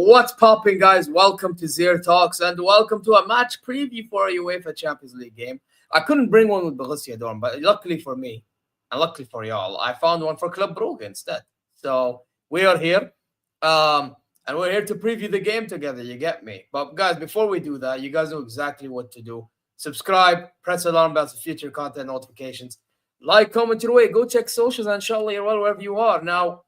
What's popping, guys? Welcome to ZeerTalks and welcome to a match preview for a UEFA Champions League game. I couldn't bring one with Borussia Dortmund, but luckily for me and luckily for y'all, I found one for Club Brugge instead. So we are here, and we're here to preview the game together. You get me? But guys, before we do that, you guys know exactly what to do. Subscribe, press alarm bells for future content notifications, like, comment your way, go check socials, and inshallah you're well wherever you are. Now,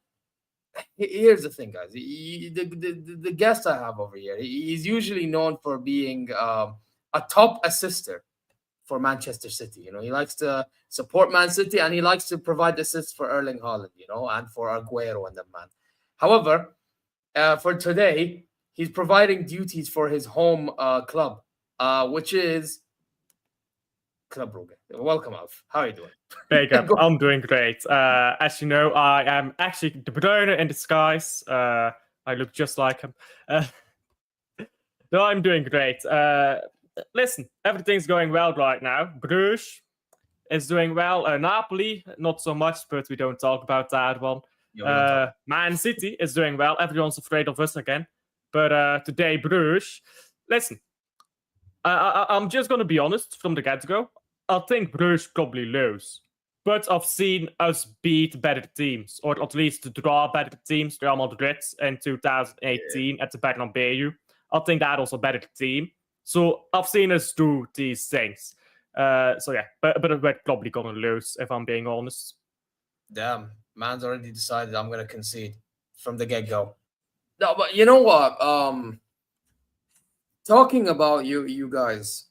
here's the thing, guys. The guest I have over here, he's usually known for being a top assister for Manchester City. You know, he likes to support Man City and he likes to provide assists for Erling Haaland, you know, and for Aguero and the man. However, for today, he's providing duties for his home club, which is Club Brugge. Welcome, Alf. How are you doing? There you go. I'm doing great. As you know, I am actually the Brugge in disguise. I look just like him. No, I'm doing great. Listen, everything's going well right now. Bruges is doing well. Napoli, not so much, but we don't talk about that one. Man City is doing well. Everyone's afraid of us again. But today, Bruges. Listen, I'm just going to be honest from the get-go. I think Bruges probably lose. But I've seen us beat better teams, or at least draw better teams, Real Madrid in 2018 at the Bernabeu. I think that was a better team. So I've seen us do these things. But we're probably going to lose, if I'm being honest. Damn, man's already decided I'm going to concede from the get-go. No, but you know what? Talking about you guys,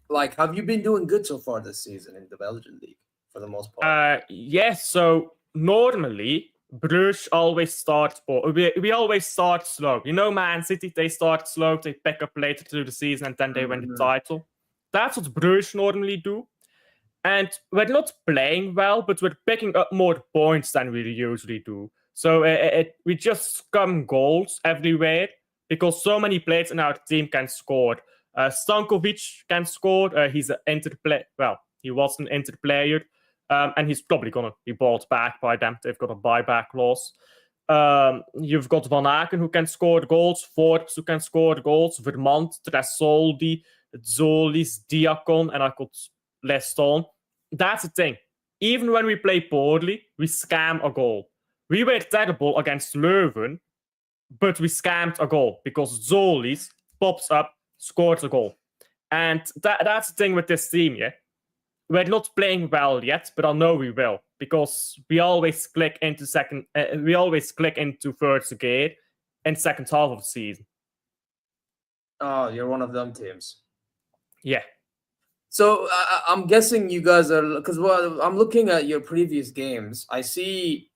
like, have you been doing good so far this season in the Belgian league for the most part? Yes. So normally Bruges always starts, or we always start slow. You know, Man City, they start slow, they pick up later through the season, and then they win the title. That's what Bruges normally do. And we're not playing well, but we're picking up more points than we usually do. So we just scum goals everywhere because so many players in our team can score. Stankovic can score. He's an Inter player. Well, he was an Inter player. And he's probably going to be bought back by them. They've got a buyback clause. You've got Van Aken who can score goals. Forbes who can score goals. Vermont, Tresoldi, Zolis, Diakon, and I could list on. That's the thing. Even when we play poorly, we scam a goal. We were terrible against Leuven, but we scammed a goal because Zolis pops up, scores a goal. And that's the thing with this team, yeah. We're not playing well yet, but I know we will because we always click into first gear in second half of the season. Oh, you're one of them teams. Yeah. So I'm guessing you guys are, because I'm looking at your previous games. I see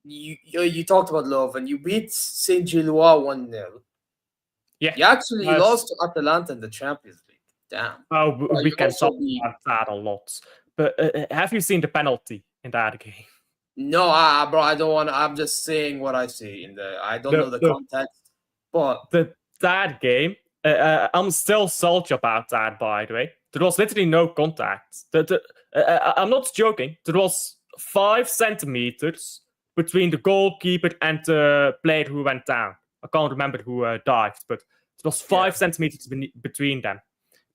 you talked about Love and you beat Saint Gilloise 1-0. Yeah. You actually lost to Atalanta in the Champions League. Damn. Oh, we can talk about that a lot. But have you seen the penalty in that game? No, bro, I don't want to. I'm just saying what I see in the. I don't know the context, but that game, I'm still salty about that. By the way, there was literally no contact. I'm not joking. There was 5 centimeters between the goalkeeper and the player who went down. I can't remember who dived, but it was 5 centimeters between them.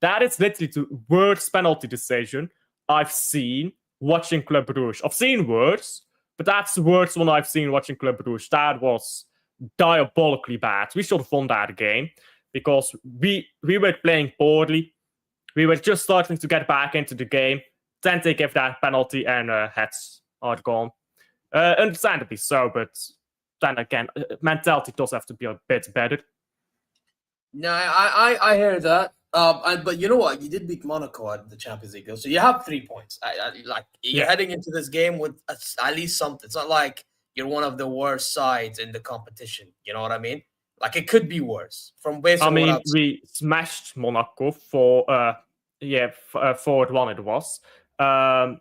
That is literally the worst penalty decision I've seen watching Club Brugge. I've seen worse, but that's the worst one I've seen watching Club Brugge. That was diabolically bad. We should have won that game because we were playing poorly. We were just starting to get back into the game. Then they give that penalty and heads are gone. Understandably so, but then again, mentality does have to be a bit better. No, I hear that. But you know what? You did beat Monaco at the Champions League, so you have 3 points. You're heading into this game with at least something. It's not like you're one of the worst sides in the competition. You know what I mean? Like it could be worse. We smashed Monaco for 4-1 it was.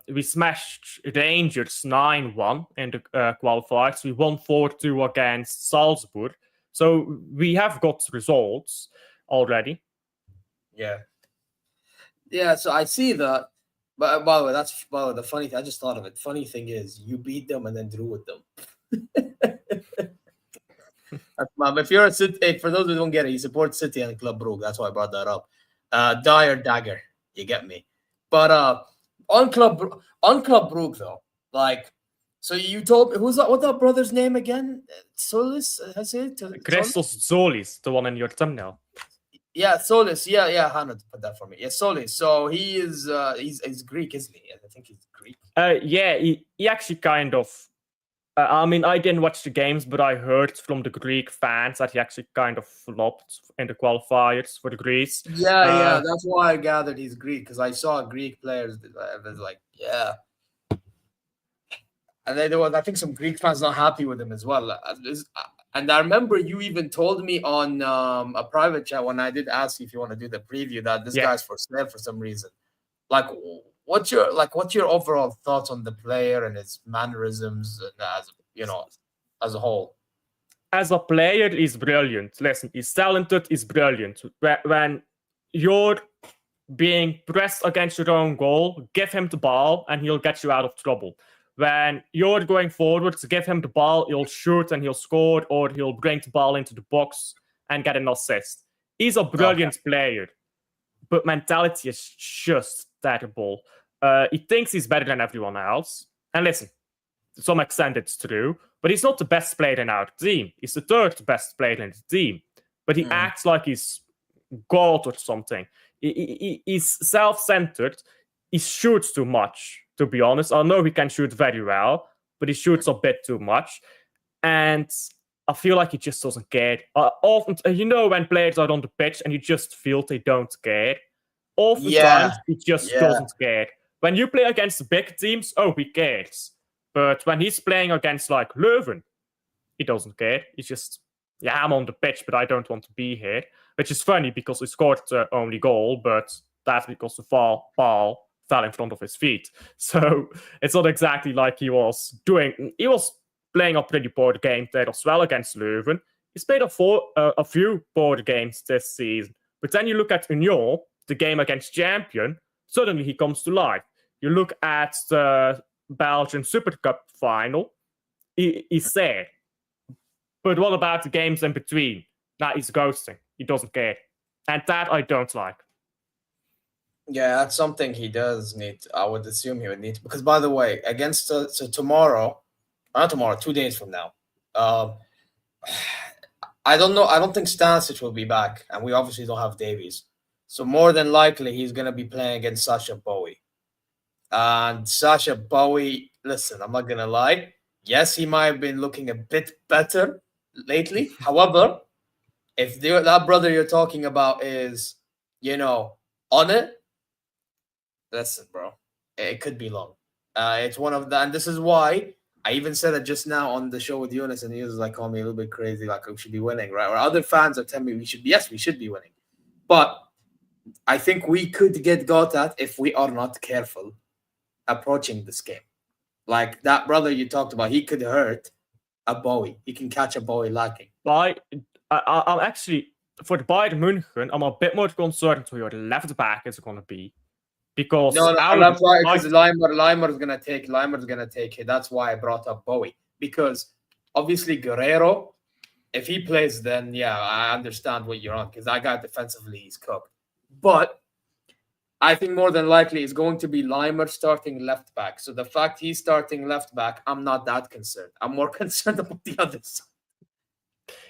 We smashed Rangers 9-1 in the qualifiers. We won 4-2 against Salzburg. So we have got results already. Yeah, so I see that. But by the way, the funny thing. I just thought of it. Funny thing is, you beat them and then drew with them. If you're a City, for those who don't get it, you support City and Club Brugge. That's why I brought that up. Die or dagger, you get me. But on Club Brugge though, like, so you told me what's that brother's name again? Solis, I say it. Christos Zolis, the one in your thumbnail. Yeah, Solis. Yeah, Hannah put that for me. Yeah, Solis. So he is he's Greek, isn't he? I think he's Greek. Yeah, he actually kind of. I didn't watch the games, but I heard from the Greek fans that he actually kind of flopped in the qualifiers for the Greece. Yeah, that's why I gathered he's Greek, because I saw Greek players. I was like, yeah. And then there was, I think, some Greek fans not happy with him as well. And I remember you even told me on a private chat when I did ask you if you want to do the preview that this guy's for sale for some reason. Like, what's your overall thoughts on the player and his mannerisms and as a whole? As a player, he's brilliant. Listen, he's talented. He's brilliant. When you're being pressed against your own goal, give him the ball and he'll get you out of trouble. When you're going forward, to give him the ball, he'll shoot and he'll score, or he'll bring the ball into the box and get an assist. He's a brilliant player, but mentality is just terrible. He thinks he's better than everyone else. And listen, to some extent it's true, but he's not the best player in our team. He's the 3rd best player in the team, but he acts like he's God or something. He's self-centered. He shoots too much, to be honest. I know he can shoot very well, but he shoots a bit too much. And I feel like he just doesn't care. Often, when players are on the pitch and you just feel they don't care. Oftentimes, he just doesn't care. When you play against big teams, he cares. But when he's playing against, like, Leuven, he doesn't care. He's just, I'm on the pitch, but I don't want to be here. Which is funny because he scored the only goal, but that's because the ball fell in front of his feet. So it's not exactly like he was playing a pretty poor game there as well against Leuven. He's played a few poor games this season. But then you look at Union, the game against Champion, suddenly he comes to life. You look at the Belgian Super Cup final, he's there. But what about the games in between? Now he's ghosting. He doesn't care. And that I don't like. Yeah, that's something he does need. I would assume he would need to, because, by the way, against tomorrow, not tomorrow, 2 days from now, I don't know. I don't think Stanisic will be back, and we obviously don't have Davies. So more than likely, he's going to be playing against Sasha Bowie. And Sasha Bowie, listen, I'm not going to lie. Yes, he might have been looking a bit better lately. However, if that brother you're talking about is, on it, listen, bro, it could be long. It's one of the, and this is why I even said it just now on the show with Eunice, and he was like, call me a little bit crazy, like we should be winning, right? Or other fans are telling me we should be winning. But I think we could get got at if we are not careful approaching this game. Like that brother you talked about, he could hurt a Bowie. He can catch a Bowie lacking. I'm actually, for the Bayern München, I'm a bit more concerned who your left back is going to be. Because that's why, because Limer's gonna take it. That's why I brought up Bowie. Because obviously Guerrero, if he plays, then yeah, I understand what you're on, because that guy defensively he's cooked. But I think more than likely it's going to be Limer starting left back. So the fact he's starting left back, I'm not that concerned. I'm more concerned about the other side.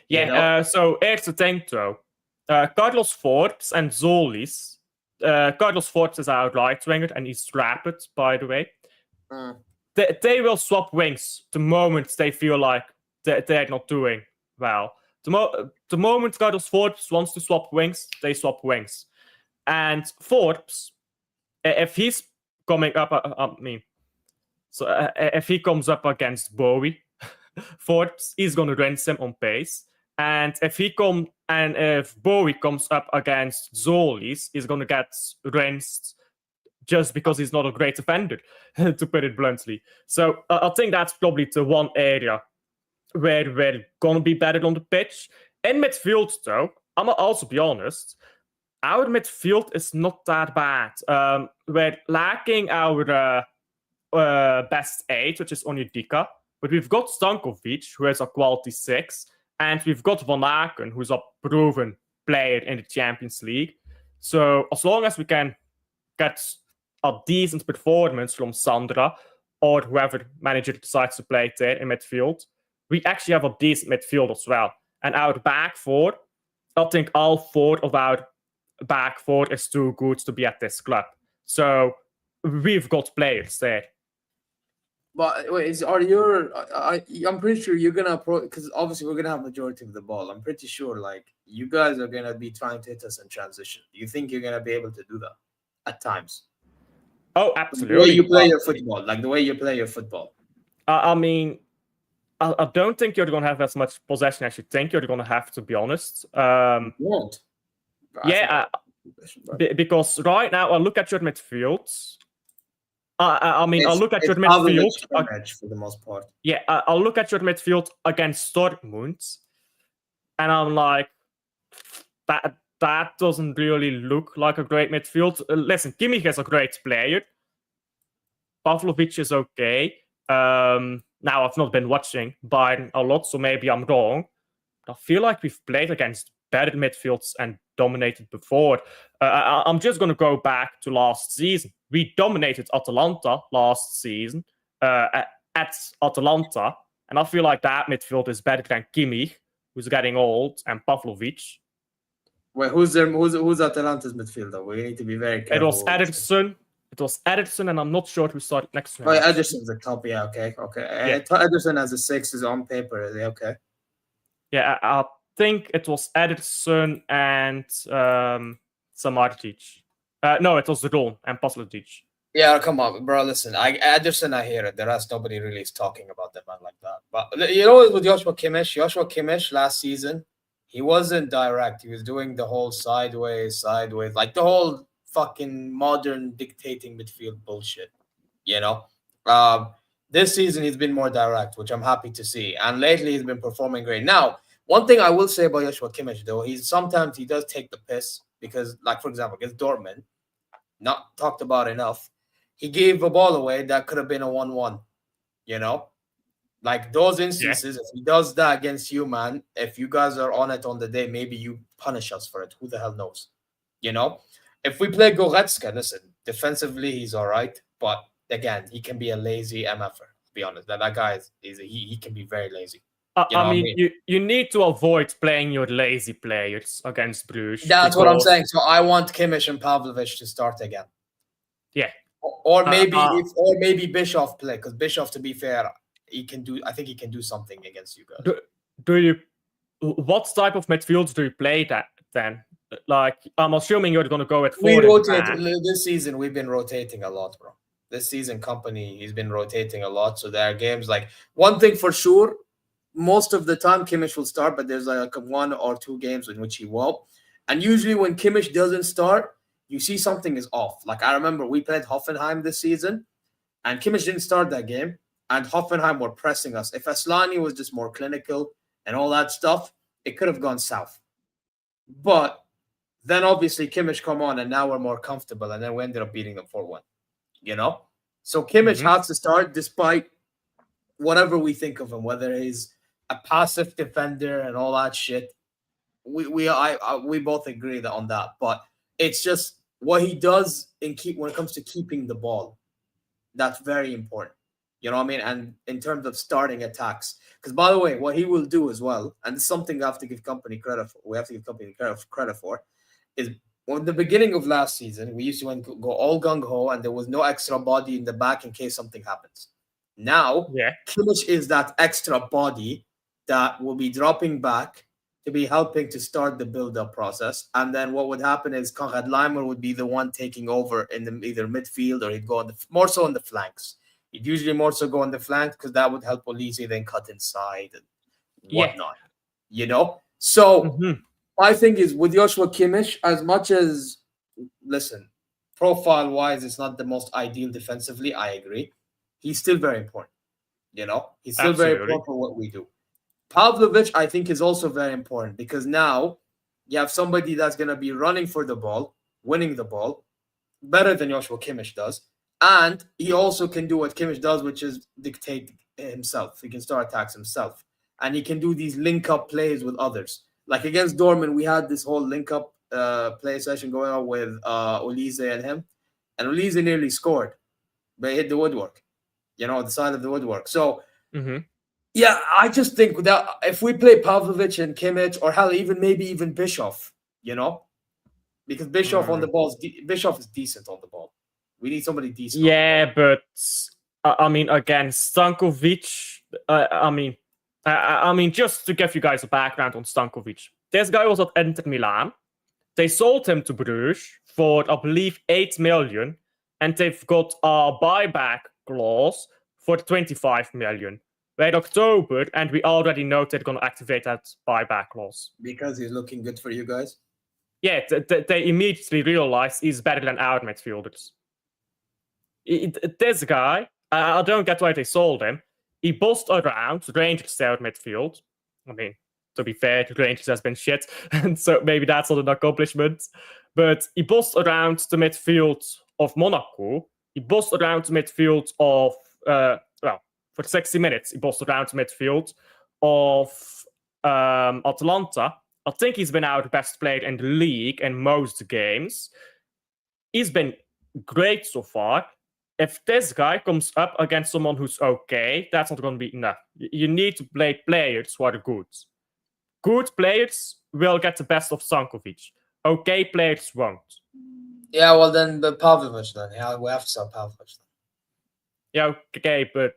Yeah, so here's the thing though. Carlos Forbes and Zolis. Carlos Forbes is our right winger, and he's rapid, by the way. They will swap wings the moment they feel like they're not doing well. The moment Carlos Forbes wants to swap wings, they swap wings. And Forbes, if he's coming up, if he comes up against Bowie, Forbes is going to rinse him on pace. And if Bowie comes up against Zolis, he's going to get rinsed just because he's not a great defender, to put it bluntly. So I think that's probably the one area where we're going to be better on the pitch. In midfield, though, I'm going to also be honest, our midfield is not that bad. We're lacking our best 8, which is Onyedika, but we've got Stankovic, who has a quality 6, and we've got Van Aken, who's a proven player in the Champions League. So as long as we can get a decent performance from Sandra or whoever manager decides to play there in midfield, we actually have a decent midfield as well. And our back four, I think all 4 of our back 4 is too good to be at this club. So we've got players there. But wait, I'm pretty sure you're gonna because obviously we're gonna have majority of the ball. I'm pretty sure like you guys are gonna be trying to hit us in transition. Do you think you're gonna be able to do that at times? Oh, absolutely. The way you play your football, I mean, I don't think you're gonna have as much possession as you think you're gonna have, to be honest. You won't. Because right now I look at your midfield. I look at your midfield for the most part. Yeah, I'll look at your midfield against Dortmund, and I'm like, that doesn't really look like a great midfield. Listen, Kimmich is a great player. Pavlovic is okay. Now I've not been watching Bayern a lot, so maybe I'm wrong. I feel like we've played against better midfields and dominated before. I'm just going to go back to last season. We dominated Atalanta last season at Atalanta, and I feel like that midfield is better than Kimmich, who's getting old, and Pavlovic. Wait, who's Atalanta's midfielder? We need to be very careful. It was Ederson, and I'm not sure who started next to him. Oh, yeah, Ederson's the top, yeah, okay. Yeah. Ederson as a 6 is on paper, is he okay? Yeah, I think it was Ederson and Samardzic. No, it was Ron and Pavlovic. Yeah, come on, bro. Listen, Ederson, I hear it. The rest, nobody really is talking about that man like that. But you know, with Joshua Kimmich last season, he wasn't direct. He was doing the whole sideways, like the whole fucking modern dictating midfield bullshit. You know, this season he's been more direct, which I'm happy to see. And lately he's been performing great. Now, one thing I will say about Joshua Kimmich, though, sometimes he does take the piss because, like, for example, against Dortmund, not talked about enough, he gave a ball away that could have been a 1-1, you know? Like, those instances, if he does that against you, man, if you guys are on it on the day, maybe you punish us for it. Who the hell knows? You know? If we play Goretzka, listen, defensively, he's all right. But, again, he can be a lazy MFer, to be honest. That guy, he can be very lazy. I mean, you need to avoid playing your lazy players against Bruges. That's what I'm saying. So I want Kimmich and Pavlovic to start again. Yeah. Or maybe Bischoff play, because Bischoff, to be fair, I think he can do something against you guys. What type of midfields do you play that then? Like, I'm assuming you're going to go at 4. We rotate this season. We've been rotating a lot, bro. This season, Company, he's been rotating a lot. So there are games like one thing for sure. Most of the time, Kimmich will start, but there's like 1 or 2 games in which he won't. And usually, when Kimmich doesn't start, you see something is off. Like I remember we played Hoffenheim this season, and Kimmich didn't start that game, and Hoffenheim were pressing us. If Aslani was just more clinical and all that stuff, it could have gone south. But then obviously Kimmich come on, and now we're more comfortable, and then we ended up beating them 4-1. So Kimmich has to start despite whatever we think of him, whether he's a passive defender and all that shit. We both agree on that, but it's just what he does when it comes to keeping the ball. That's very important. You know what I mean? And in terms of starting attacks, because by the way, what he will do as well, and this is something I have to give Company credit for. We have to give Company credit for, is in the beginning of last season, we used to go all gung ho, and there was no extra body in the back in case something happens. Now, Kimmich is that extra body that will be dropping back to be helping to start the build-up process. And then what would happen is Konrad Laimer would be the one taking over in the either midfield, or he'd go more so on the flanks. He'd usually more so go on the flanks because that would help Olise then cut inside and whatnot. So my thing is with Joshua Kimmich, as much as, listen, profile-wise, it's not the most ideal defensively, I agree. He's still very important. He's still very important for what we do. Pavlovic, I think, is also very important because now you have somebody that's going to be running for the ball, winning the ball, better than Joshua Kimmich does. And he also can do what Kimmich does, which is dictate himself. He can start attacks himself. And he can do these link-up plays with others. Like against Dortmund, we had this whole link-up play session going on with Olise and him. And Olise nearly scored, but he hit the woodwork. The side of the woodwork. So, yeah, I just think that if we play Pavlovic and Kimmich, or hell, maybe even Bischoff, because Bischoff on the ball, Bischoff is decent on the ball. We need somebody decent. Yeah, but I mean, again, Stankovic. I mean, just to give you guys a background on Stankovic, this guy was at Inter Milan. They sold him to Bruges for, I believe, 8 million, and they've got a buyback clause for 25 million. We're in October, and we already know they're going to activate that buyback clause. Because he's looking good for you guys? Yeah, they immediately realize he's better than our midfielders. This guy, I don't get why they sold him. He bossed around Rangers' third midfield. I mean, to be fair, Rangers has been shit, and so maybe that's not an accomplishment. But he bossed around the midfield of Monaco. He bossed around the midfield of, for 60 minutes, he bossed around the midfield of Atalanta. I think he's been our best player in the league in most games. He's been great so far. If this guy comes up against someone who's okay, that's not going to be enough. You need to play players who are good. Good players will get the best of Stankovic. Okay players won't. Yeah, well then, the Pavlovic then. Yeah, we have to sell Pavlovic then. Yeah, okay, but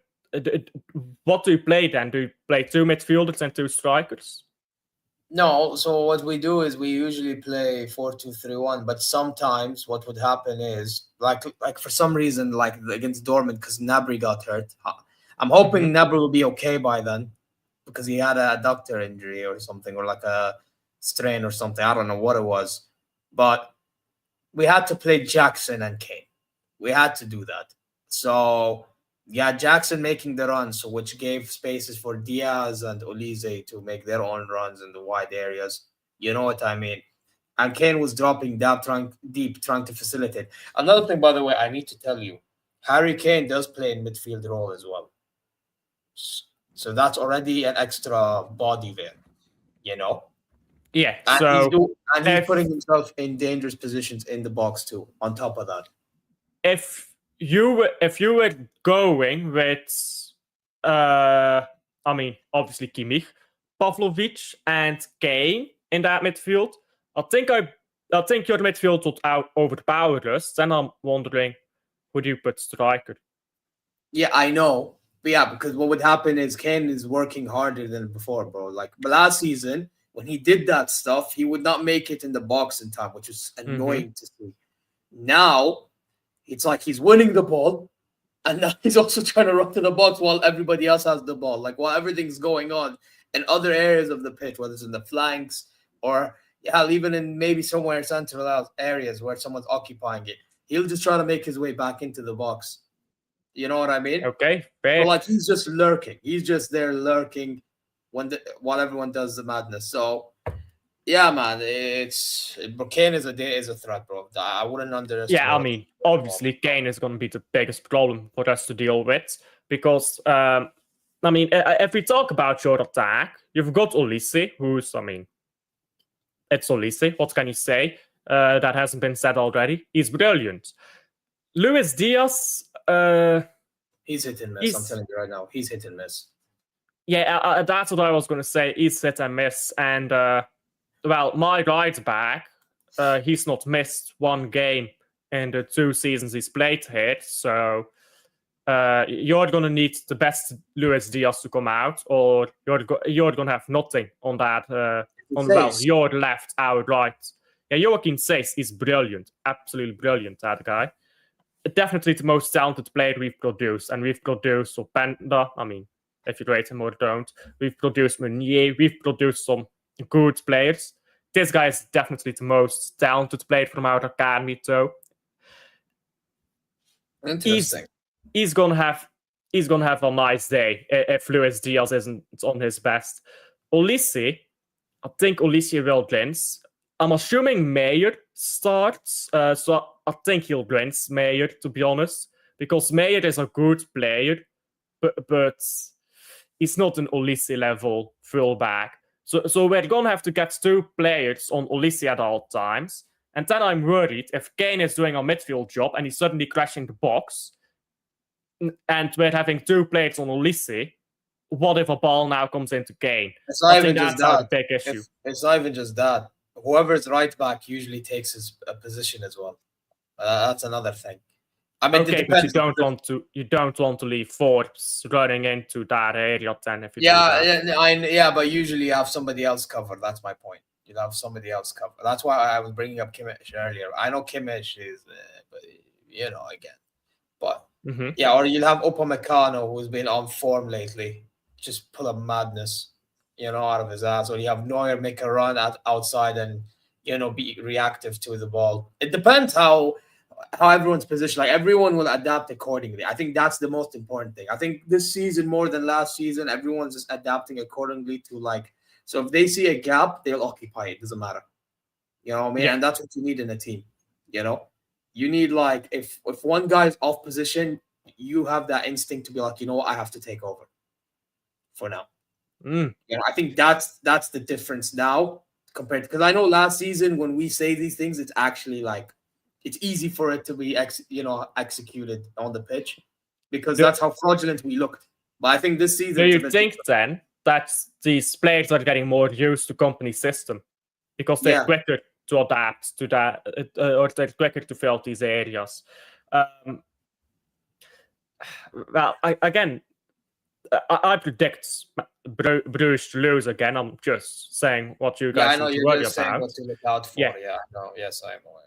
what do you play then? Do you play 2 midfielders and 2 strikers? No, so what we do is we usually play 4-2-3-1, but sometimes what would happen is, like for some reason, like against Dortmund, because Gnabry got hurt. I'm hoping Gnabry will be okay by then, because he had a adductor injury or something, or like a strain or something. I don't know what it was. But we had to play Jackson and Kane. We had to do that. So, yeah, Jackson making the runs, which gave spaces for Diaz and Olise to make their own runs in the wide areas. You know what I mean? And Kane was dropping down, trying to facilitate. Another thing, by the way, I need to tell you, Harry Kane does play in midfield role as well. So that's already an extra body there, Yeah, and he's putting himself in dangerous positions in the box too, on top of that. If you were going with, I I mean, obviously Kimmich, Pavlovic, and Kane in that midfield. I think your midfield would overpower us. Then I'm wondering, who do you put striker? Yeah, I know. But yeah, because what would happen is Kane is working harder than before, bro. Like last season, when he did that stuff, he would not make it in the box in time, which is annoying to see. Now, it's like he's winning the ball, and now he's also trying to run to the box while everybody else has the ball. Like while everything's going on in other areas of the pitch, whether it's in the flanks or even in maybe somewhere central areas where someone's occupying it, he'll just try to make his way back into the box. You know what I mean? Okay, fair. But like he's just lurking. He's just there lurking while everyone does the madness. So yeah, man, Kane is a threat, bro. I wouldn't underestimate. Yeah, I mean, obviously Kane is going to be the biggest problem for us to deal with because I mean, if we talk about your attack, you've got Olise, who's, I mean, it's Olise. What can you say? That hasn't been said already. He's brilliant. Luis Diaz. He's hit and miss. I'm telling you right now, he's hit and miss. Yeah, that's what I was going to say. He's hit and miss. And, well, my right back, he's not missed one game in the 2 seasons he's played here. So you're going to need the best Luis Diaz to come out, or you're going to have nothing on that. Your left, our right. Yeah, Joachim Seis is brilliant. Absolutely brilliant, that guy. Definitely the most talented player we've produced. And we've produced Openda. I mean, if you rate him or don't. We've produced Meunier. We've produced some good players. This guy is definitely the most talented player from our academy, though. Interesting. He's gonna have a nice day if Luis Diaz isn't on his best. Olise, I think Olise will rinse. I'm assuming Meyer starts, so I think he'll rinse Meyer, to be honest, because Meyer is a good player, but he's not an Olise level fullback. So we're gonna have to get 2 players on Olise at all times, and then I'm worried if Kane is doing a midfield job and he's suddenly crashing the box, and we're having 2 players on Olise. What if a ball now comes into Kane? I think that's a big issue. It's not even just that. Whoever's right back usually takes his position as well. That's another thing. I mean, okay, but you don't want to leave Forbes running into that area then. If you but usually you have somebody else covered. That's my point. You have somebody else covered. That's why I was bringing up Kimmich earlier. I know Kimmich is, but again, but or you'll have Upamecano, who's been on form lately, just pull a madness, out of his ass, or you have Neuer make a run outside and be reactive to the ball. It depends how everyone's positioned. Like everyone will adapt accordingly. I think that's the most important thing. I think this season more than last season, everyone's just adapting accordingly to so if they see a gap, they'll occupy it. Doesn't matter. You know what I mean? Yeah. And that's what you need in a team. You need if one guy's off position, you have that instinct to be like, I have to take over for now. I think that's the difference now compared to, because I know last season when we say these things, it's actually it's easy for it to be executed on the pitch because that's how fraudulent we looked. But I think this season, do you think then that these players are getting more used to company system because they're quicker to adapt to that, or they're quicker to fill these areas? Well, I predict Bruges to lose again. I'm just saying what you guys need to worry about. What to look out for. Yes, I am aware.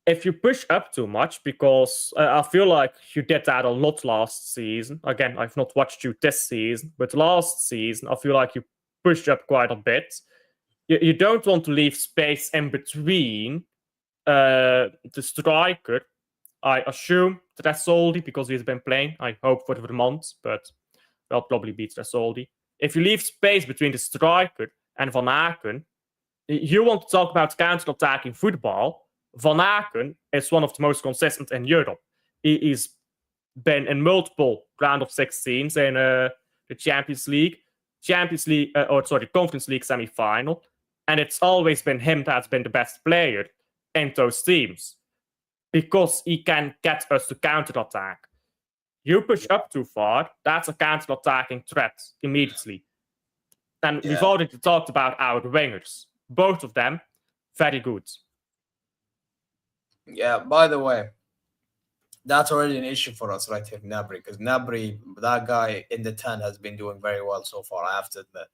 If you push up too much, because I feel like you did that a lot last season. Again, I've not watched you this season, but last season, I feel like you pushed up quite a bit. You don't want to leave space in between the striker. I assume Tresoldi, because he's been playing. I hope for Vermont, but will probably be Tresoldi. If you leave space between the striker and Van Aken, you want to talk about counter-attacking football. Van Aken is one of the most consistent in Europe. He's been in multiple round of 16s in the Conference League semi-final, and it's always been him that's been the best player in those teams because he can get us to counter-attack. You push up too far, that's a counter-attacking threat immediately. And we've already talked about our wingers. Both of them, very good. Yeah, by the way, that's already an issue for us right here, Gnabry, because Gnabry, that guy in the 10 has been doing very well so far, I have to admit.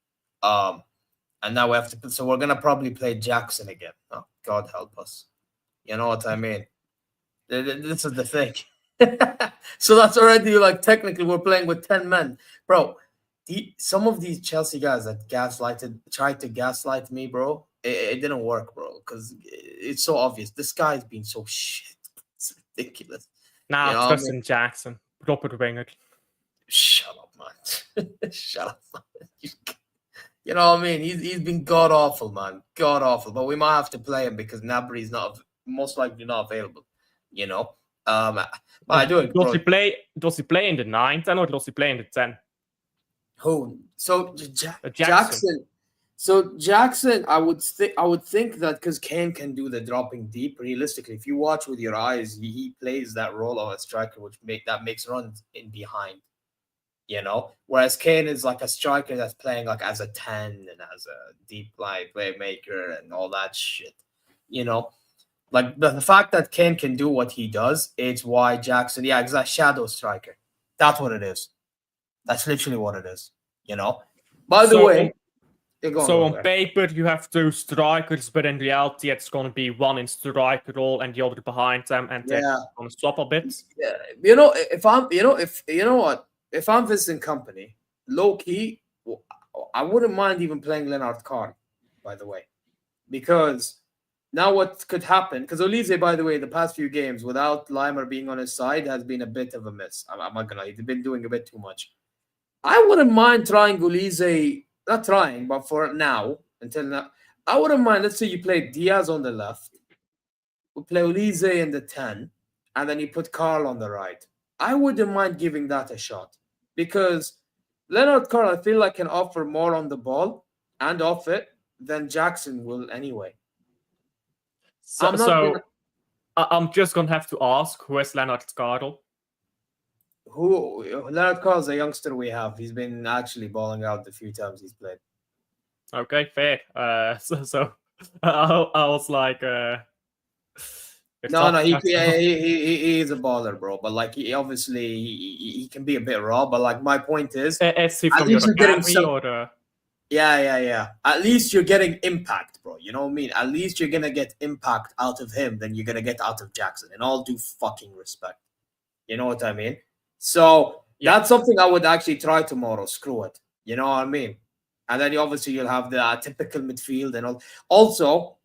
And now we have to, so we're going to probably play Jackson again. Oh, God help us. You know what I mean? This is the thing. So that's already like technically we're playing with 10 men. Bro, some of these Chelsea guys that tried to gaslight me, bro, it didn't work, bro, because it's so obvious. This guy's been so shit. It's ridiculous. Nah, you know Tristan Jackson, proper winger. Shut up, man. Shut up, man. You know what I mean? He's been god awful, man. God awful. But we might have to play him because Gnabry's most likely not available. You know? I do it. Does he play in the 9 10 or does he play in the 10? Who? So Jackson. Jackson. So Jackson, I would think that because Kane can do the dropping deep. Realistically, if you watch with your eyes, he plays that role of a striker, which makes runs in behind. You know, whereas Kane is like a striker that's playing like as a 10 and as a deep line playmaker and all that shit. You know, like the fact that Kane can do what he does, it's why Jackson, exactly, shadow striker. That's what it is. That's literally what it is. You know. By the way, on paper you have 2 strikers, but in reality it's going to be one in striker role and the other behind them, and they're going to swap a bit. Yeah, if I'm visiting company, low key, I wouldn't mind even playing Leonard Carr, by the way, because now what could happen? Because Olise, by the way, the past few games without Limer being on his side has been a bit of a miss. I'm not gonna lie, he's been doing a bit too much. I wouldn't mind trying Olise. Not trying, but for now, until now, I wouldn't mind. Let's say you play Diaz on the left, we play Olise in the 10, and then you put Carl on the right. I wouldn't mind giving that a shot because Leonard Carl, I feel like, can offer more on the ball and off it than Jackson will anyway. I'm just going to have to ask, who is Leonard Carl? Leonard Carl's a youngster we have. He's been actually balling out the few times he's played. Okay, fair. I was like, no, he is a baller, bro. But like, he can be a bit raw. But like, my point is, is he from your academy or? Yeah. At least you're getting impact, bro. You know what I mean? At least you're gonna get impact out of him than you're gonna get out of Jackson. And all due fucking respect. You know what I mean? So that's something I would actually try tomorrow. Screw it. You know what I mean? And then you'll have the typical midfield and all. Also,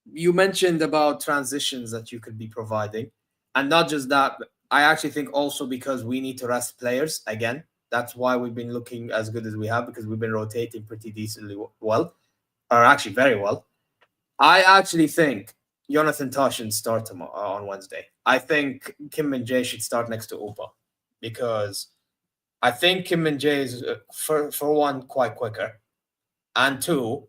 you mentioned about transitions that you could be providing. And not just that, I actually think also because we need to rest players again. That's why we've been looking as good as we have, because we've been rotating pretty decently well, or actually very well. I actually think Jonathan Tah should start on Wednesday. I think Kim Min-jae should start next to Upa, because I think Kim Min-jae is, for one, quite quicker, and two,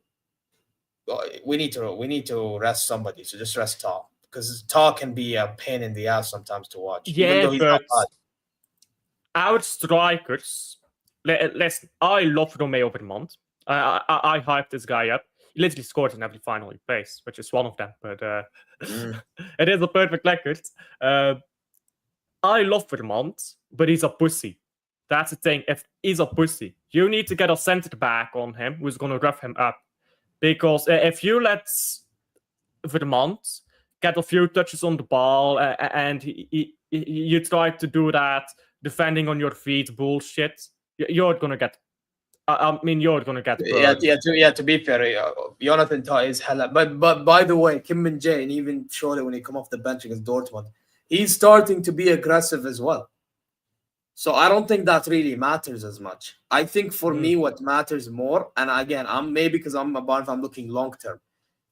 we need to rest somebody. So just rest Tah, because Tah can be a pain in the ass sometimes to watch. Yeah, but our strikers. Listen, I love Romeo Vermont. I hyped this guy up. He literally scored in every final he plays, which is one of them. But it is a perfect record. I love Vermont, but he's a pussy. That's the thing. If he's a pussy, you need to get a centre back on him who's going to rough him up. Because if you let Vermont get a few touches on the ball and you try to do that defending on your feet bullshit, you're going to get... you're going to get burned. To be fair, Jonathan Tah is hella... But by the way, Kim Min-jae even showed it when he come off the bench against Dortmund. He's starting to be aggressive as well. So I don't think that really matters as much. I think for me, what matters more, and again, because I'm a Bayern fan, I'm looking long term.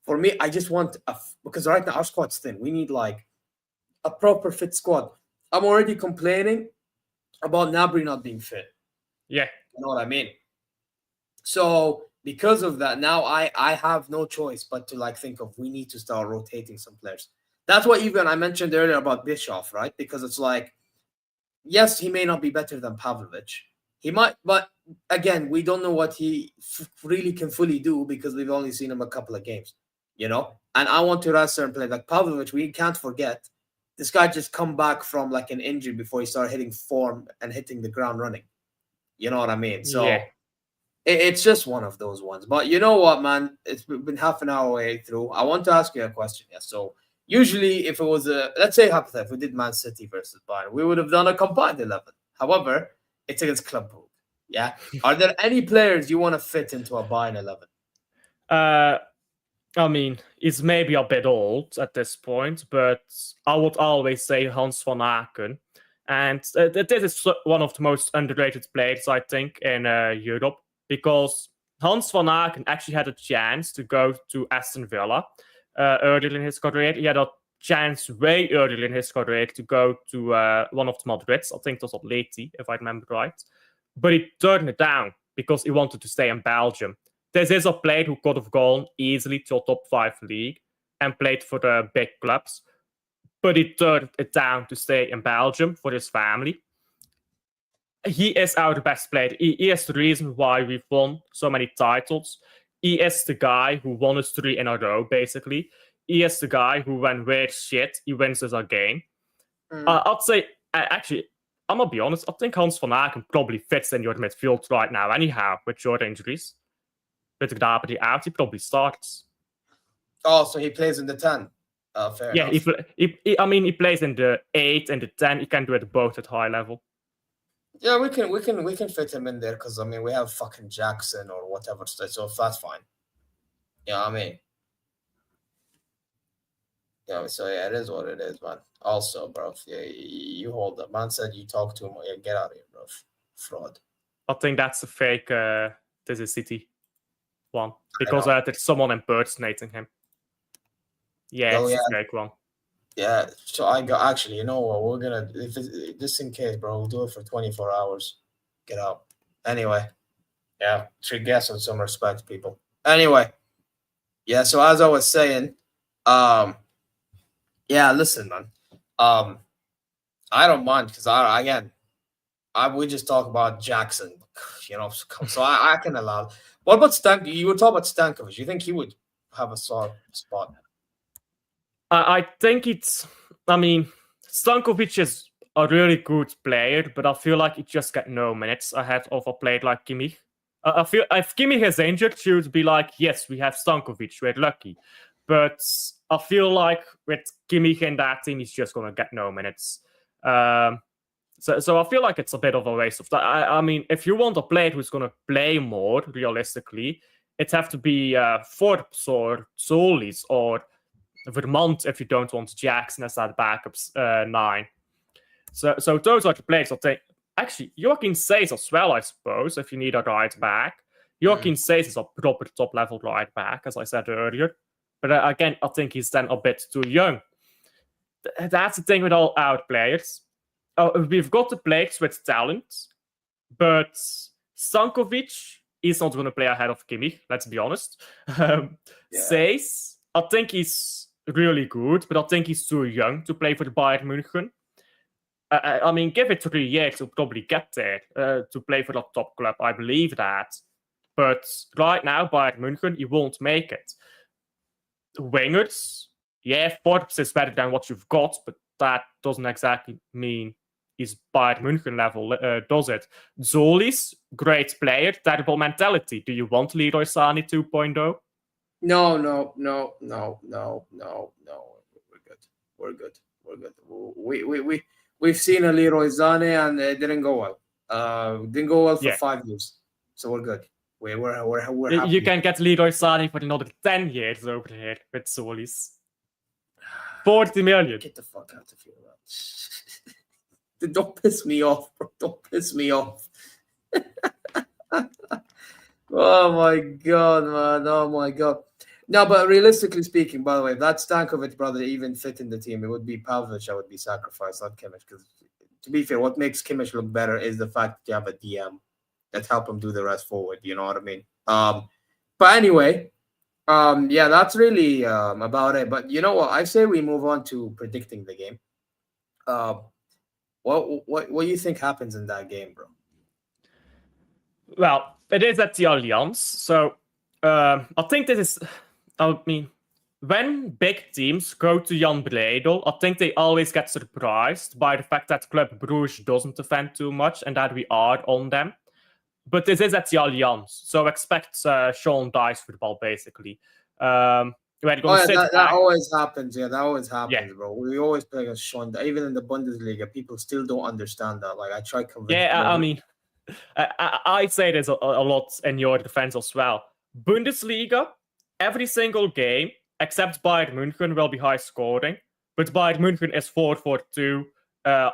For me, I just want because right now our squad's thin. We need like a proper fit squad. I'm already complaining about Gnabry not being fit. Yeah, you know what I mean. So because of that, now I have no choice but to like think of we need to start rotating some players. That's what even I mentioned earlier about Bischoff, right? Because it's like yes, he may not be better than Pavlovic. He might, but again, we don't know what he really can fully do because we've only seen him a couple of games, And I want to rest certain players like Pavlovic. We can't forget this guy just come back from like an injury before he started hitting form and hitting the ground running. You know what I mean? So it's just one of those ones. But you know what, man? It's been half an hour way through. I want to ask you a question. Yeah. So usually, if it was let's say hypothetically, if we did Man City versus Bayern, we would have done a combined 11. However, it's against Club Brugge. Yeah. Are there any players you want to fit into a Bayern 11? I mean, it's maybe a bit old at this point, but I would always say Hans van Aken. And this is one of the most underrated players, I think, in Europe, because Hans van Aken actually had a chance to go to Aston Villa earlier in his career. He had a chance way earlier in his career to go to one of the Madrids. I think it was Atleti, if I remember right. But he turned it down because he wanted to stay in Belgium. This is a player who could have gone easily to a top 5 league and played for the big clubs. But he turned it down to stay in Belgium for his family. He is our best player. He is the reason why we've won so many titles. He is the guy who won us 3 in a row, basically. He is the guy who, when we're shit, he wins us a game. I'd say, actually, I'm going to be honest, I think Hans van Aken probably fits in your midfield right now anyhow, with your injuries. With Gnabry out, he probably starts. Oh, so he plays in the 10. Fair enough. He plays in the 8 and the 10. He can do it both at high level. Yeah, we can fit him in there because we have fucking Jackson or whatever, so that's fine. You know what I mean? Yeah, so yeah, it is what it is, man. Also, bro, you hold up. Man said you talk to him. Yeah, get out of here, bro. Fraud. I think that's a fake. This is City one because there's someone impersonating him. Yeah, it's a fake one. Yeah, so I got actually. You know what? We're gonna just in case, bro. We'll do it for 24 hours. Get out. Anyway, yeah, should get some respect, people. Anyway, yeah. So as I was saying, yeah. Listen, man. I don't mind because we just talk about Jackson, so I can allow. What about Stankovic? You were talking about Stankovic. You think he would have a soft spot? I think Stankovic is a really good player, but I feel like he just got no minutes ahead of a player like Kimmich. I feel if Kimmich is injured, she would be like, yes, we have Stankovic, we're lucky. But I feel like with Kimmich in that team, he's just going to get no minutes. So I feel like it's a bit of a waste of time. If you want a player who's going to play more, realistically, it'd have to be Forbes or Solis or Vermont if you don't want Jackson as that backups 9. So those are the players I think. Actually, Joachim Seys as well, I suppose, if you need a right back. Joachim Seys is a proper top-level right back, as I said earlier. But again, I think he's then a bit too young. That's the thing with all our players. We've got the players with talent, but Stankovic is not going to play ahead of Kimmich, let's be honest. Seys, I think he's really good, but I think he's too young to play for the Bayern München. Give it 3 years, he'll probably get there to play for the top club. I believe that. But right now, Bayern München, he won't make it. Wingers, yeah, Forbes is better than what you've got, but that doesn't exactly mean he's Bayern München level, does it? Zolis, great player, terrible mentality. Do you want Leroy Sané 2.0? No. We're good. We've seen a Leroy Sané and it didn't go well. Didn't go well for 5 years, so we're good. We're happy. You can get Leroy Sané for another 10 years over here with Solis. 40 million. Get the fuck out of here, man. Don't piss me off, bro. Don't piss me off. Oh my god, man. Oh my god. No, but realistically speaking, by the way, if that Stankovic brother even fit in the team, it would be Pavlovic that would be sacrificed, not Kimmich. Because to be fair, what makes Kimmich look better is the fact that you have a DM that help him do the rest forward. You know what I mean? But anyway, yeah, that's really about it. But you know what? I say we move on to predicting the game. What do you think happens in that game, bro? Well, it is at the Allianz, so I think this is. I mean, when big teams go to Jan Breidel, I think they always get surprised by the fact that Club Brugge doesn't defend too much and that we are on them. But this is at the Allianz, so expect Sean Dice football, basically. We're going to sit that back. always happens. Yeah, that always happens, Yeah. bro. We always play against Sean. Even in the Bundesliga, people still don't understand that. Like, I try to convince. Yeah, I mean, I'd say there's a lot in your defense as well. Bundesliga, every single game except Bayern München will be high scoring, but Bayern München is 4-4-2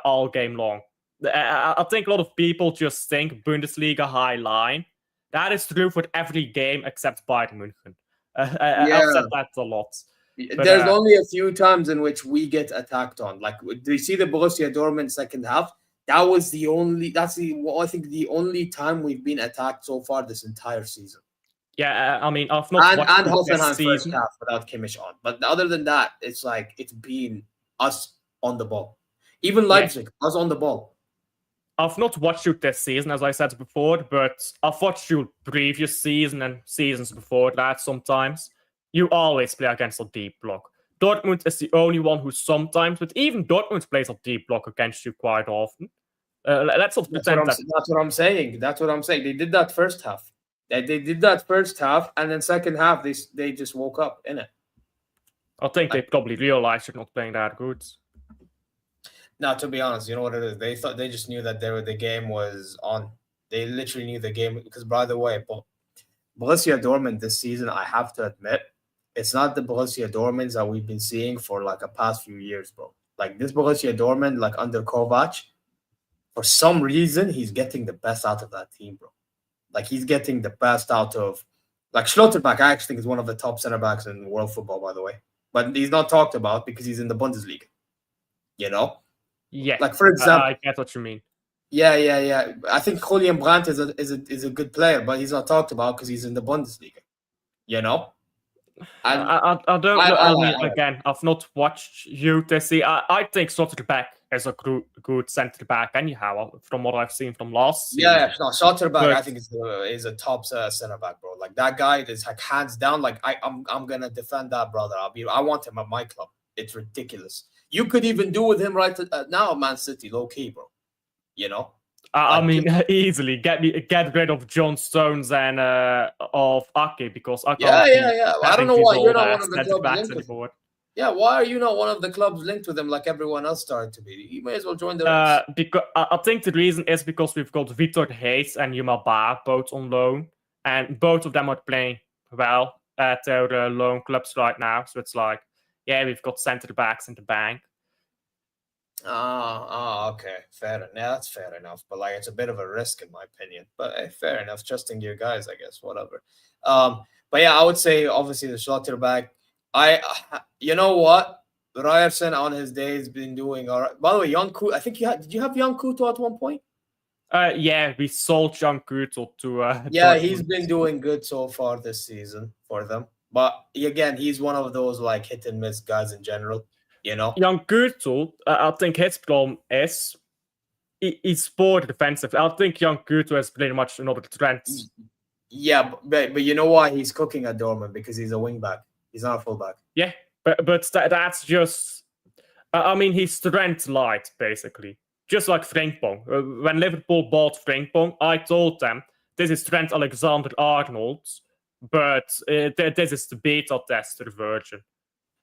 all game long. I think a lot of people just think Bundesliga high line. That is true for every game except Bayern München. I've said that a lot. But, there's only a few times in which we get attacked on. Like, do you see the Borussia Dortmund second half? That was the only. I think the only time we've been attacked so far this entire season. Yeah, I mean, I've not watched and Hoffenheim this first half without Kimmich on. But other than that, it's like it's been us on the ball. Even Leipzig, us on the ball. I've not watched you this season, as I said before, but I've watched you previous season and seasons before that sometimes. You always play against a deep block. Dortmund is the only one who sometimes, but even Dortmund plays a deep block against you quite often. Let's not pretend that's what I'm saying. That's what I'm saying. They did that first half. They did that first half, and then second half, they just woke up, innit? I think they probably realized you're not playing that good. Now, to be honest, you know what it is? They just knew that the game was on. They literally knew the game because, by the way, Borussia Dortmund this season, I have to admit, it's not the Borussia Dortmunds that we've been seeing for like a past few years, bro. Like this Borussia Dortmund, like under Kovac, for some reason, he's getting the best out of that team, bro. Like he's getting the best out of, like Schlotterbeck, I actually think is one of the top center backs in world football, by the way. But he's not talked about because he's in the Bundesliga. You know? Yeah. Like for example, I get what you mean. Yeah. I think Julian Brandt is a good player, but he's not talked about because he's in the Bundesliga. You know? And I don't know. I mean, again, I've not watched you this year. I think Schlotterbeck is a good centre back anyhow, from what I've seen from last season. Yeah, no, Schlotterbeck, I think is a top centre back, bro. Like that guy is like hands down. Like I'm gonna defend that brother. I want him at my club. It's ridiculous. You could even do with him right now, Man City, low key, bro. You know. I mean, easily get rid of John Stones and of Ake because Ake. Yeah. I don't know why you're not one of the clubs linked anymore. Yeah, why are you not one of the clubs linked with him like everyone else started to be? You may as well join the ranks. Because I think the reason is because we've got Vitor Hayes and Yuma Ba both on loan, and both of them are playing well at their loan clubs right now. So it's like, yeah, we've got centre backs in the bank. Okay, fair enough. Yeah, that's fair enough. But like, it's a bit of a risk in my opinion. But fair enough, trusting your guys, I guess. Whatever. But yeah, I would say obviously the Schlotterbeck. You know what? Ryerson on his day has been doing all right. By the way, Jan Kuto, I think did you have Jan Kuto at one point? Yeah, we sold Jan Kuto to. Yeah, he's been doing good so far this season for them. But again, he's one of those like hit and miss guys in general. You know, Jan Kuto, I think his problem is he's poor defensive. I think Jan Kuto is pretty much another Trent. Yeah, but you know why he's cooking at Dortmund? Because he's a wingback. He's not a fullback. Yeah, but that's just. I mean, he's Trent light basically, just like Frimpong. When Liverpool bought Frimpong, I told them this is Trent Alexander-Arnold, but this is the beta tester version.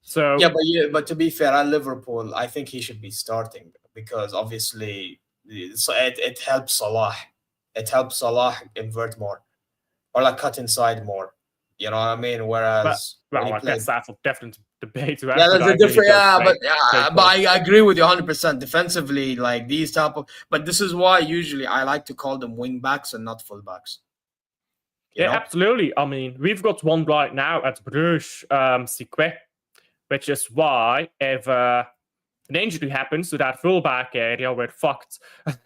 So yeah, but to be fair, at Liverpool, I think he should be starting because obviously it helps Salah. It helps Salah invert more or like cut inside more. You know what I mean? Whereas, I guess that's a different debate. Yeah, that's a different. But I agree with you 100%. Defensively, like these type of, but this is why usually I like to call them wing backs and not full backs. Yeah, absolutely. I mean, we've got one right now at Bruges, Sique, which is why if an injury happens to that fullback area, we're fucked,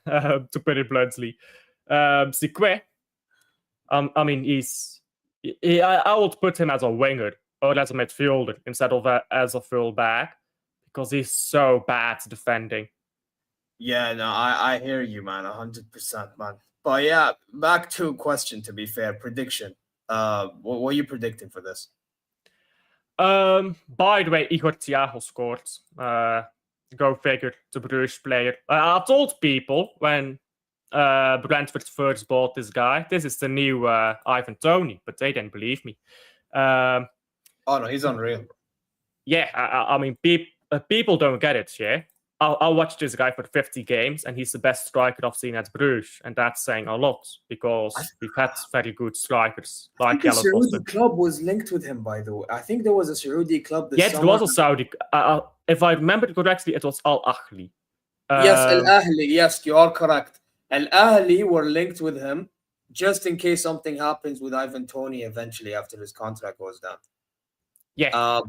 to put it bluntly. Sique, I mean, I would put him as a winger or as a midfielder instead of as a fullback because he's so bad defending. Yeah, no, I hear you, man, 100%, man. But yeah, back to question. To be fair, prediction. What are you predicting for this? By the way, Igor Thiago scored. Go figure, the Bruges player. I told people when Brentford first bought this guy, this is the new Ivan Toney, but they didn't believe me. Oh no, he's unreal. Yeah, I mean, people don't get it, yeah? I'll watch this guy for 50 games, and he's the best striker I've seen at Bruges, and that's saying a lot, because we've had very good strikers, I like think the Saudi Yalabosik. club was linked with him, by the way. I think there was a Saudi club this Yeah, summer. there was a Saudi. If I remember correctly, it was Al Ahly. Yes, Al Ahly. Yes, you are correct. Al Ahly were linked with him just in case something happens with Ivan Toney eventually after his contract goes down. Yeah,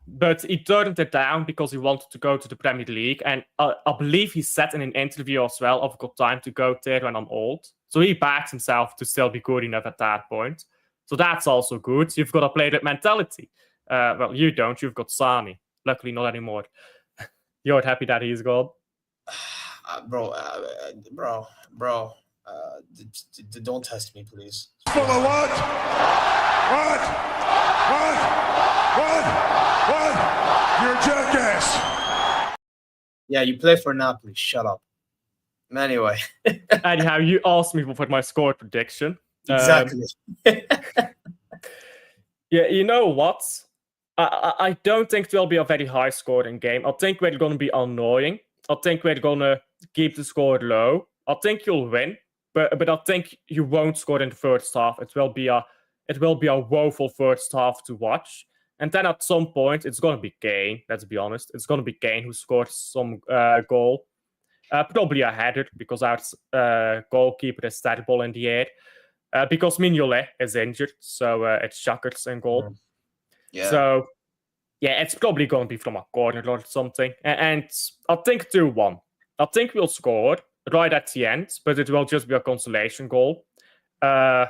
but he turned it down because he wanted to go to the Premier League, and I believe he said in an interview as well, "I've got time to go there when I'm old." So he backs himself to still be good enough at that point. So that's also good. You've got to play that mentality. Well, you don't. You've got Sani. Luckily, not anymore. You're happy that he's gone. Bro, don't test me, please. For the what? What? You're a jackass. Yeah, you play for Napoli. Shut up. Anyway. Anyhow, you asked me for my score prediction. Exactly. Yeah, you know what? I don't think it will be a very high-scoring game. I think we're going to be annoying. I think we're going to keep the score low. I think you'll win, but I think you won't score in the first half. It will be a woeful first half to watch. And then at some point, it's going to be Kane, let's be honest. It's going to be Kane who scores some goal. Probably a header, because our goalkeeper is terrible in the air. Because Mignolet is injured, so it's Xhakers in goal. Yeah. So, yeah, it's probably going to be from a corner or something. And I think 2-1. I think we'll score right at the end, but it will just be a consolation goal. I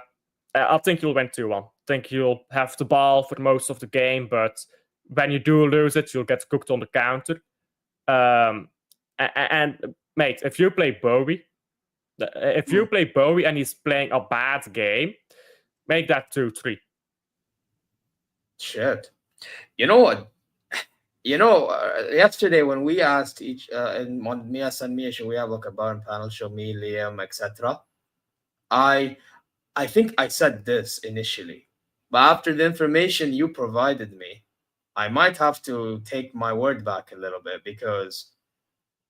think you'll win 2-1. I think you'll have the ball for most of the game, but when you do lose it, you'll get cooked on the counter. And mate, if you play Bowie and he's playing a bad game, make that 2-3. Shit. You know what? Yesterday when we asked each on Mias and Misha, we have like a Bayern panel show, me, Liam, etc. I think I said this initially, but after the information you provided me, I might have to take my word back a little bit, because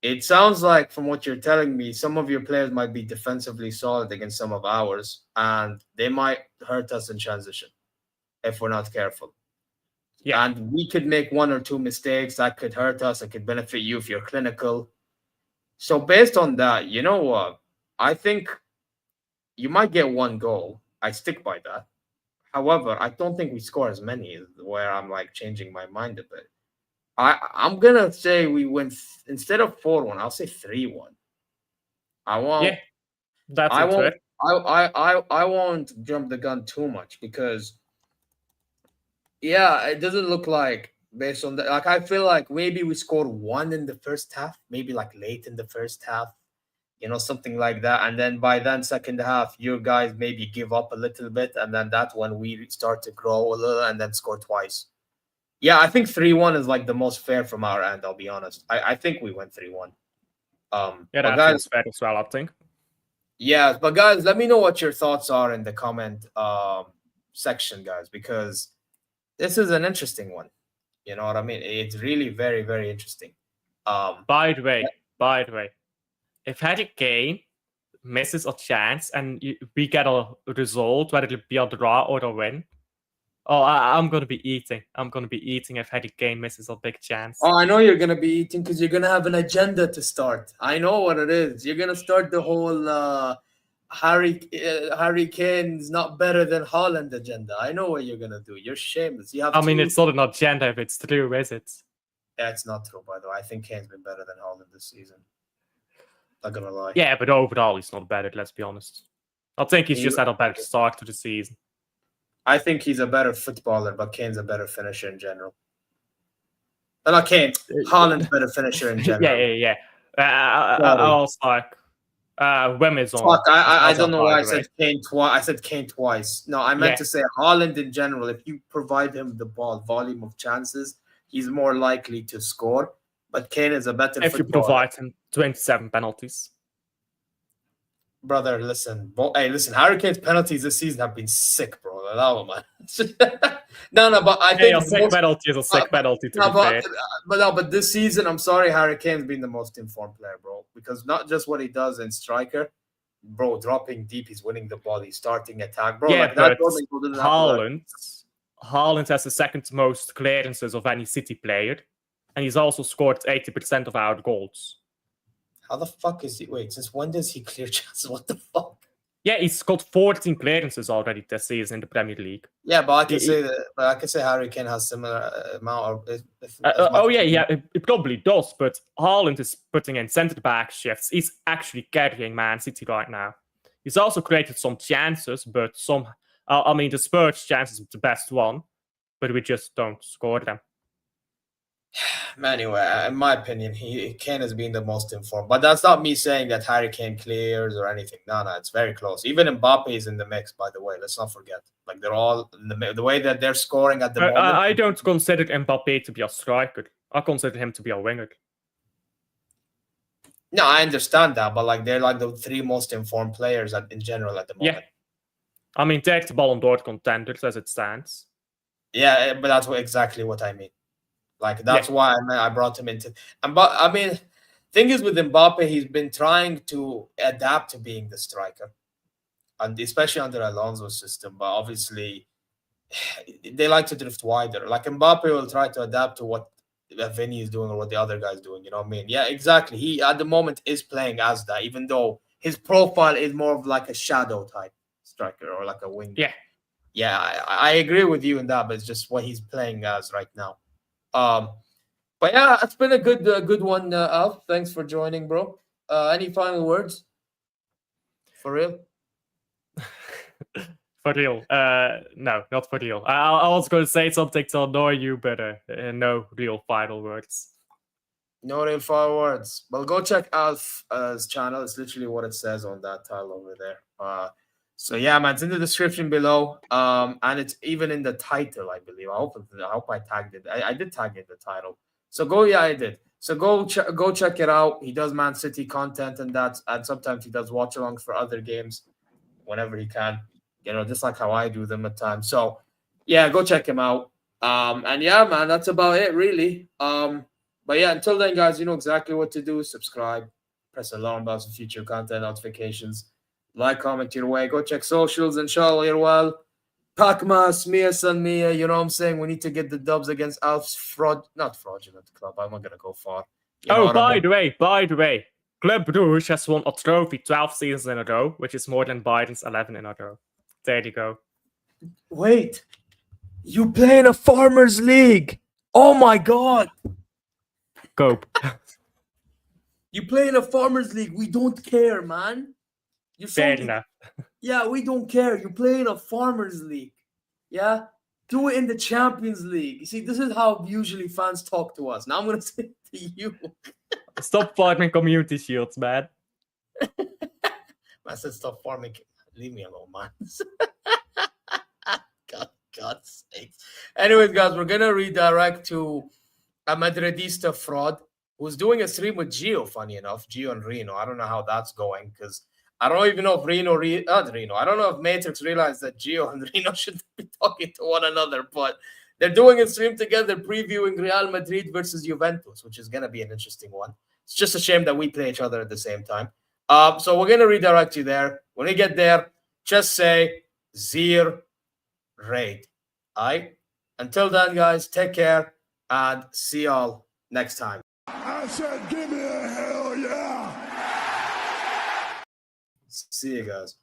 it sounds like from what you're telling me, some of your players might be defensively solid against some of ours, and they might hurt us in transition if we're not careful. Yeah. And we could make one or two mistakes that could hurt us. It could benefit you if you're clinical. So based on that, you know what? I think you might get one goal. I stick by that. However, I don't think we score as many, where I'm like changing my mind a bit. I'm gonna say we win instead of 4-1. I'll say 3-1. I won't. Yeah, that's it. I won't jump the gun too much, because yeah, it doesn't look like, based on that. Like, I feel like maybe we scored 1 in the first half, maybe like late in the first half, something like that. And then by then, second half, you guys maybe give up a little bit, and then that's when we start to grow a little and then score twice. Yeah, I think 3-1 is like the most fair from our end, I'll be honest. I think we went 3-1. Yeah, that's fair as well, I think. Yeah, but guys, let me know what your thoughts are in the comment section, guys, because this is an interesting one. You know what I mean? It's really very, very interesting. By the way, if Harry Kane misses a chance and we get a result, whether it be a draw or a win, I'm going to be eating. I'm going to be eating if Harry Kane misses a big chance. Oh, I know you're going to be eating, because you're going to have an agenda to start. I know what it is. You're going to start the whole Harry Kane's not better than Haaland agenda. I know what you're going to do. You're shameless. It's not an agenda if it's true, is it? Yeah, it's not true, by the way. I think Kane's been better than Haaland this season. Not going to lie. Yeah, but overall, he's not better, let's be honest. I think he's just had a better start to the season. I think he's a better footballer, but Kane's a better finisher in general. Not Kane. Haaland's better finisher in general. Yeah. I was like, when is on? Fuck, I don't know why I said Kane twice. I said Kane twice. No, I meant to say Haaland in general. If you provide him the ball, volume of chances, he's more likely to score. But Kane is a better if you provide him 27 penalties. Brother, listen. Listen, Harry Kane's penalties this season have been sick, bro. No, man. no, but I think a sick penalty is a sick penalty, to be fair. But this season, I'm sorry, Harry Kane's been the most informed player, bro. Because not just what he does in striker, bro, dropping deep, he's winning the ball, he's starting attack, bro. Yeah, but Haaland has the second most clearances of any City player, and he's also scored 80% of our goals. How the fuck is he? Wait, since when does he clear chances? What the fuck? Yeah, he's got 14 clearances already this season in the Premier League. Yeah, but I can say Harry Kane has similar amount of. He probably does. But Haaland is putting in centre back shifts. He's actually carrying Man City right now. He's also created some chances, but the Spurs chance is the best one, but we just don't score them. Anyway, in my opinion, Kane has been the most informed. But that's not me saying that Harry Kane clears or anything. No, it's very close. Even Mbappe is in the mix, by the way. Let's not forget. Like, they're all in the way that they're scoring at the moment. I don't consider Mbappe to be a striker. I consider him to be a winger. No, I understand that, but like they're like the three most informed players in general at the moment. Yeah. I mean, they're the Ballon d'Or contenders as it stands. Yeah, but that's exactly what I mean. Like, that's why I brought him into. But I mean, thing is with Mbappe, he's been trying to adapt to being the striker, and especially under Alonso's system. But obviously, they like to drift wider. Like, Mbappe will try to adapt to what Vinny is doing or what the other guy's doing. You know what I mean? Yeah, exactly. He at the moment is playing as that, even though his profile is more of like a shadow type striker or like a wing. Yeah, I agree with you in that, but it's just what he's playing as right now. But yeah, it's been a good one, Alf. Thanks for joining, bro. Any final words? For real? For real? No, not for real. I was going to say something to annoy you, but no real final words. No real final words. Well, go check Alf's channel. It's literally what it says on that tile over there. So yeah, man, it's in the description below. And it's even in the title, I believe. I hope I tagged it. I did tag it in the title. So I did. So go check it out. He does Man City content and sometimes he does watch-alongs for other games whenever he can. You know, just like how I do them at times. So yeah, go check him out. And yeah, man, that's about it, really. But yeah, until then, guys, you know exactly what to do. Subscribe, press the alarm bells for future content notifications. Like, comment your way. Go check socials. Inshallah, you're well. Pakmas, Mia, San Mia. You know what I'm saying? We need to get the dubs against Alf's not fraudulent club. I'm not going to go far. By the way, Club Brugge has won a trophy 12 seasons in a row, which is more than Bayern's 11 in a row. There you go. Wait. You play in a Farmers League. Oh, my God. Go. You play in a Farmers League. We don't care, man. Fair enough. Yeah, we don't care. You play in a Farmers League. Yeah? Do it in the Champions League. You see, this is how usually fans talk to us. Now I'm going to say to you. Stop farming community shields, man. I said stop farming. Leave me alone, man. God's sake. Anyways, guys, we're going to redirect to a Madridista fraud who's doing a stream with Gio, funny enough. Gio and Reno. I don't know how that's going because I don't even know if I don't know if Matrix realized that Gio and Reno should be talking to one another, but they're doing a stream together previewing Real Madrid versus Juventus, which is going to be an interesting one. It's just a shame that we play each other at the same time. So we're going to redirect you there. When you get there, just say Zeer Raid. All right? Until then, guys, take care and see y'all next time. I said, give me a hell yeah. See you guys.